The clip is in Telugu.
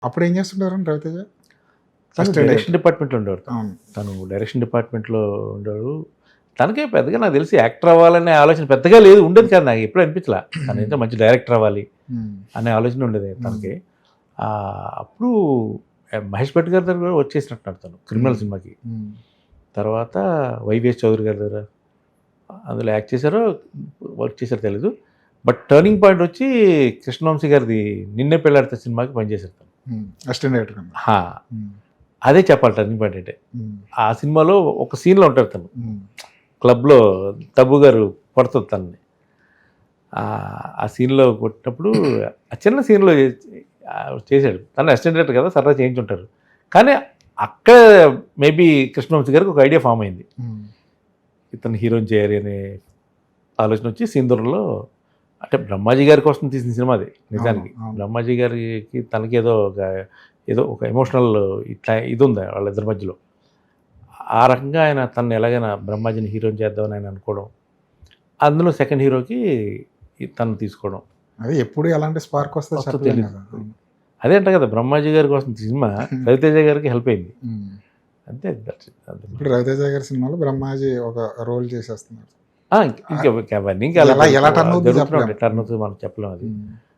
అప్పుడు ఏం చేస్తుంటారండి రవితేజ? తను ఫస్ట్ డైరెక్షన్ డిపార్ట్మెంట్లో ఉండేవాడు. అవును. తను డైరెక్షన్ డిపార్ట్మెంట్లో ఉండేవాడు. తనకే పెద్దగా నాకు తెలిసి యాక్టర్ అవ్వాలనే ఆలోచన పెద్దగా లేదు, ఉండేది కాదు, నాకు ఎప్పుడూ అనిపించలా. తనైతే మంచి డైరెక్టర్ అవ్వాలి అనే ఆలోచన ఉండేది తనకి. అప్పుడు మహేష్ భట్ గారి దగ్గర కూడా వర్క్ చేసినట్టున్నాడు తను క్రిమినల్ సినిమాకి. తర్వాత వైవిఎస్ చౌదరి గారి దగ్గర అందులో యాక్ట్ చేశారో వర్క్ చేశారో తెలీదు. బట్ టర్నింగ్ పాయింట్ వచ్చి కృష్ణవంశీ గారిది నిన్నే పెళ్ళాడితే సినిమాకి పనిచేశారు తను. అసిస్టెంట్ డైరెక్టర్ కింద. అదే చెప్పాలి టర్నింగ్ పాయింట్ అంటే. ఆ సినిమాలో ఒక సీన్లో ఉంటారు తను, క్లబ్లో తబ్బు గారు కొడుతుంది తనని. ఆ సీన్లో కొట్టినప్పుడు ఆ చిన్న సీన్లో చేశాడు. తను అసిస్టెంట్ డైరెక్టర్ కదా, సరదా చేయించుంటారు. కానీ అక్కడ మేబీ కృష్ణవంశీ గారికి ఒక ఐడియా ఫామ్ అయింది, ఇతను హీరోయిన్ చేయాలి అనే ఆలోచన వచ్చి సింధూరంలో, అంటే బ్రహ్మాజీ గారి కోసం తీసిన సినిమా అది నిజానికి. బ్రహ్మాజీ గారికి తనకి ఏదో ఒక ఎమోషనల్ ఇట్లా ఇది ఉంది వాళ్ళిద్దరి మధ్యలో. ఆ రకంగా ఆయన తను ఎలాగైనా బ్రహ్మాజీని హీరోయిన్ చేద్దామని ఆయన అనుకోవడం, అందులో సెకండ్ హీరోకి తను తీసుకోవడం. అది ఎప్పుడు ఎలాంటి స్పార్క్ వస్తుందో తెలియదు. అదే అంట కదా, బ్రహ్మాజీ గారి కోసం సినిమా రవితేజ గారికి హెల్ప్ అయింది అంతే. ఇప్పుడు రవితేజ గారి సినిమాలో బ్రహ్మాజీ ఒక రోల్ చేసేస్తున్నారు. ఇంకా అవన్నీ ఇంకా ఎలా టర్న్ అవుతుంది టర్న్ అవుతుంది మనం చెప్పలేం అది.